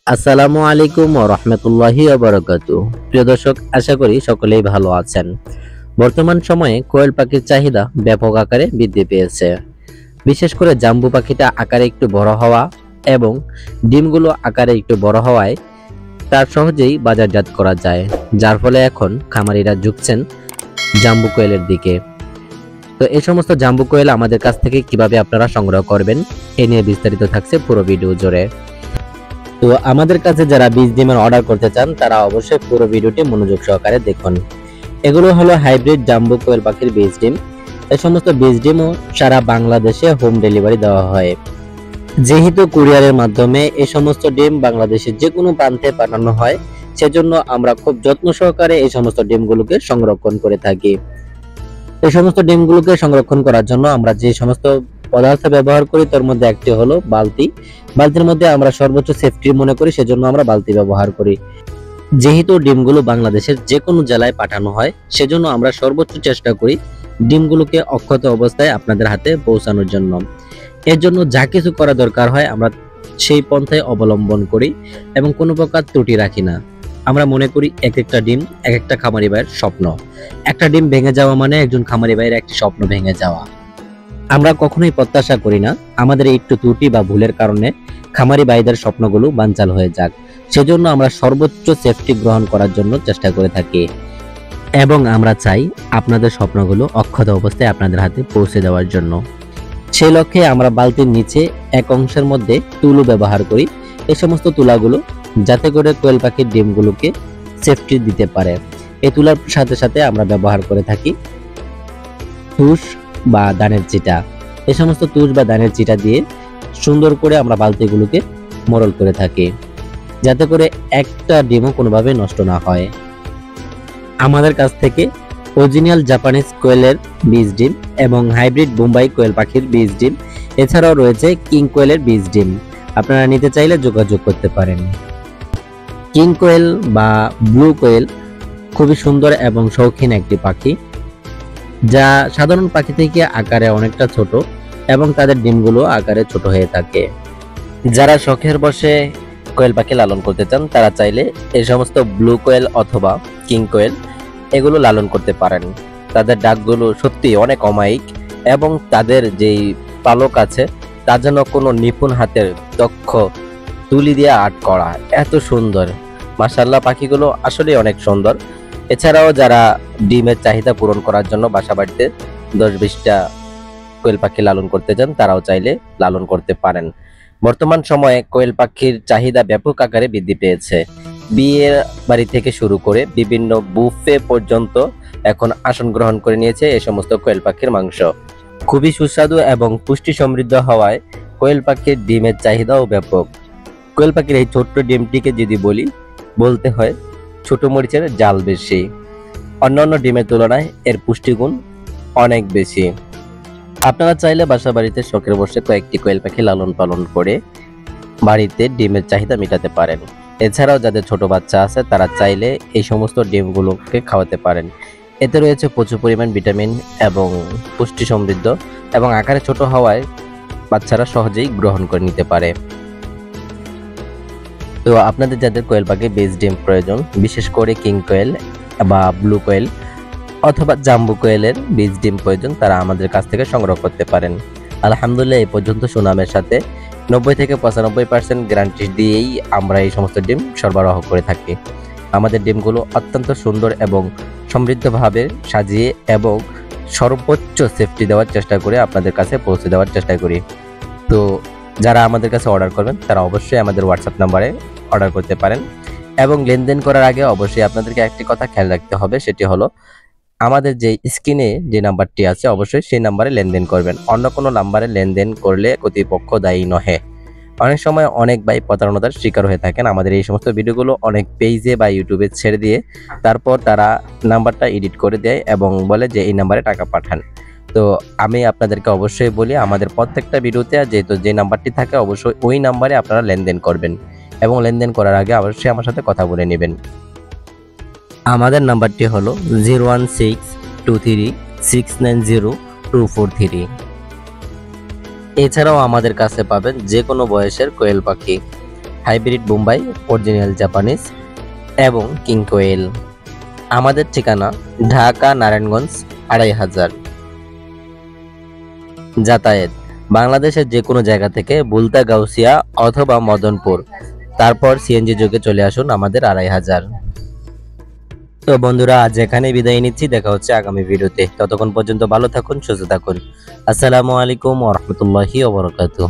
আসসালামু আলাইকুম ওয়া রাহমাতুল্লাহি ওয়া বারাকাতুহু। প্রিয় দর্শক, আশা করি সকলেই ভালো আছেন। বর্তমান সময়ে কোয়েল পাখির চাহিদা ব্যাপক আকারে বৃদ্ধি পেয়েছে। বিশেষ করে জাম্বু পাখিটা আকারে একটু বড় হওয়া এবং ডিমগুলো আকারে একটু বড় হওয়ায় তার সহজেই বাজারজাত করা যায়, যার ফলে এখন খামারিরা ঝুঁকছেন জাম্বু কোয়েলের দিকে। তো এই সমস্ত জাম্বু কোয়েল আমাদের কাছ থেকে কিভাবে আপনারা সংগ্রহ করবেন এ নিয়ে বিস্তারিত থাকছে পুরো ভিডিও জুড়ে। তো আমাদের কাছে যারা বীজ ডিমের অর্ডার করতে চান তারা অবশ্যই পুরো ভিডিওটি মনোযোগ সহকারে দেখুন। এগুলো হলো হাইব্রিড জাম্বো কোয়েল পাখির বীজ ডিম। এই সমস্ত বীজ ডিমও সারা বাংলাদেশে হোম ডেলিভারি দেওয়া হয়। যেহেতু কুরিয়ারের মাধ্যমে এই সমস্ত ডিম বাংলাদেশের যে কোনো প্রান্তে পাঠানো হয়, সেজন্য আমরা খুব যত্ন সহকারে এই সমস্ত ডিমগুলোকে সংরক্ষণ করে থাকি। এই সমস্ত ডিমগুলোকে সংরক্ষণ করার জন্য আমরা যে সমস্ত পদার্থ ব্যবহার করি তার মধ্যে একটি হলো বালতি। বালতির মধ্যে আমরা সর্বোচ্চ সেফটি মনে করি, সেজন্য আমরা বালতি ব্যবহার করি। যেহেতু ডিমগুলো বাংলাদেশের যে কোনো জেলায় পাঠানো হয়, সেজন্য আমরা সর্বোচ্চ চেষ্টা করি ডিমগুলোকে অক্ষত অবস্থায় আপনাদের হাতে পৌঁছানোর জন্য। এর জন্য যা কিছু করা দরকার হয় আমরা সেই পন্থায় অবলম্বন করি এবং কোনো প্রকার ত্রুটি রাখি না। আমরা মনে করি এক একটা ডিম এক একটা খামারি ভাইয়ের স্বপ্ন। একটা ডিম ভেঙে যাওয়া মানে একজন খামারি ভাইয়ের একটি স্বপ্ন ভেঙে যাওয়া। আমরা কখনোই প্রত্যাশা করি না আমাদের একটু ত্রুটি বা ভুলের কারণে খামারি ভাইদের স্বপ্নগুলো বানচাল হয়ে যাক। সেজন্য আমরা সর্বোচ্চ সেফটি গ্রহণ করার জন্য চেষ্টা করে থাকি এবং আমরা চাই আপনাদের স্বপ্নগুলো অক্ষত অবস্থায় আপনাদের হাতে পৌঁছে দেওয়ার জন্য। সেই লক্ষ্যে আমরা বালতির নিচে এক অংশের মধ্যে তুলো ব্যবহার করি। এই সমস্ত তুলাগুলো যাতে করে কোয়েল পাখির ডিমগুলোকে সেফটি দিতে পারে। এই তুলার সাথে সাথে আমরা ব্যবহার করে থাকি তুষ বা ধানের চিটা। এই সমস্ত তুষ বা ধানের চিটা দিয়ে সুন্দর করে আমরা বালতিগুলোকে মোড়ল করে থাকি, যাতে করে একটা ডিমও কোনোভাবে নষ্ট না হয়। আমাদের কাছ থেকে অরিজিনাল জাপানিজ কোয়েলের বীজ ডিম এবং হাইব্রিড বোম্বাই কোয়েল পাখির বীজ ডিম, এছাড়াও রয়েছে কিং কোয়েলের বীজ ডিম। আপনারা নিতে চাইলে যোগাযোগ করতে পারেন। কিং কোয়েল বা ব্লু কোয়েল খুবই সুন্দর এবং শৌখিন একটি পাখি, যা সাধারণ পাখি থেকে আকারে অনেকটা ছোট এবং তাদের ডিমগুলো আকারে ছোট হয়ে থাকে। যারা শখের বশে কোয়েল পাখি লালন করতে চান তারা চাইলে এই সমস্ত ব্লু কোয়েল অথবা কিং কোয়েল এগুলো লালন করতে পারেন। তাদের ডাকগুলো সত্যি অনেক অমায়িক এবং তাদের যেই পালক আছে তা যেন কোনো নিপুণ হাতের দক্ষ তুলি দিয়ে আর্ট করা, এত সুন্দর। মাশাআল্লাহ, পাখিগুলো আসলে অনেক সুন্দর। এছাড়াও যারা ডিমের চাহিদা পূরণ করার জন্য বাসা বাড়িতে 10-20টা কোয়েল পাখি লালন করতে চান তারাও চাইলে লালন করতে পারেন। বর্তমান সময়ে কোয়েল পাখির চাহিদা ব্যাপক আকারে বৃদ্ধি পেয়েছে। বিয়ের বাড়ি থেকে শুরু করে বিভিন্ন বুফে পর্যন্ত এখন আসন গ্রহণ করে নিয়েছে এই সমস্ত কোয়েল পাখির মাংস। খুবই সুস্বাদু এবং পুষ্টি সমৃদ্ধ হওয়ায় কোয়েল পাখির ডিমের চাহিদাও ব্যাপক। কোয়েল পাখির এই ছোট্ট ডিমটিকে যদি বলতে হয় ছোট মরিচের জাল বেশি। অন্যান্য ডিমের তুলনায় এর পুষ্টিগুণ অনেক বেশি। আপনারা চাইলে বাসা বাড়িতে শখের বসে কয়েকটি কোয়েল পাখি লালন পালন করে বাড়িতে ডিমের চাহিদা মেটাতে পারেন। এছাড়াও যাদের ছোট বাচ্চা আছে তারা চাইলে এই সমস্ত ডিমগুলোকে খাওয়াতে পারেন। এতে রয়েছে প্রচুর পরিমাণ ভিটামিন এবং পুষ্টি সমৃদ্ধ এবং আকারে ছোট হওয়ায় বাচ্চারা সহজেই গ্রহণ করে নিতে পারে। তো আপনাদের যাদের কোয়েল পাখি বীজ ডিম প্রয়োজন, বিশেষ করে কিং কোয়েল বা ব্লু কোয়েল অথবা জাম্বু কোয়েলের বীজ ডিম প্রয়োজন, তারা আমাদের কাছ থেকে সংগ্রহ করতে পারেন। আলহামদুলিল্লাহ, এই পর্যন্ত সুনামের সাথে 90 থেকে 95% গ্যারান্টি দিয়েই আমরা এই সমস্ত ডিম সরবরাহ করে থাকি। আমাদের ডিমগুলো অত্যন্ত সুন্দর এবং সমৃদ্ধভাবে সাজিয়ে এবং সর্বোচ্চ সেফটি দেওয়ার চেষ্টা করে আপনাদের কাছে পৌঁছে দেওয়ার চেষ্টা করি। তো যারা আমাদের কাছে অর্ডার করবেন তারা অবশ্যই আমাদের হোয়াটসঅ্যাপ নাম্বারে অর্ডার করতে পারেন এবং লেনদেন করার আগে অবশ্যই আপনাদেরকে একটি কথা খেয়াল রাখতে হবে, সেটি হলো আমাদের যে স্ক্রিনে যে নাম্বারটি আছে অবশ্যই সেই নাম্বারে লেনদেন করবেন। অন্য কোনো নাম্বারে লেনদেন করলে কর্তৃপক্ষ দায়ী নহে। অনেক সময় অনেক ভাই প্রতারণার শিকার হয়ে থাকেন। আমাদের এই সমস্ত ভিডিওগুলো অনেক পেজে বা ইউটিউবে ছেড়ে দিয়ে তারপর তারা নাম্বারটা এডিট করে দেয় এবং বলে যে এই নাম্বারে টাকা পাঠান। তো আমি আপনাদেরকে অবশ্যই বলি আমাদের প্রত্যেকটা ভিডিওতে যেহেতু যে নাম্বারটি থাকে অবশ্যই ওই নাম্বারে আপনারা লেনদেন করবেন এবং লেনদেন করার আগে অবশ্যই আমার সাথে কথা বলে নেবেন। আমাদের নাম্বারটি হলো 01623690243। এছাড়াও আমাদের কাছে পাবেন যে কোনো বয়সের কোয়েল পাখি। হাইব্রিড বোম্বাই, অরিজিনাল জাপানিজ এবং কিং কোয়েল। আমাদের ঠিকানা ঢাকা নারায়ণগঞ্জ 2500। যাতায়াত বাংলাদেশের যে কোনো জায়গা থেকে বুলতা, গাউসিয়া অথবা মদনপুর, তারপর সিএনজি যোগে চলে আসুন আমাদের 2500। তো বন্ধুরা, আজ এখানে বিদায় নিচ্ছি, দেখা হচ্ছে আগামী ভিডিওতে। ততক্ষণ পর্যন্ত ভালো থাকুন, সুস্থ থাকুন। আসসালামু আলাইকুম ওয়া রাহমাতুল্লাহি ওয়া বারাকাতুহু।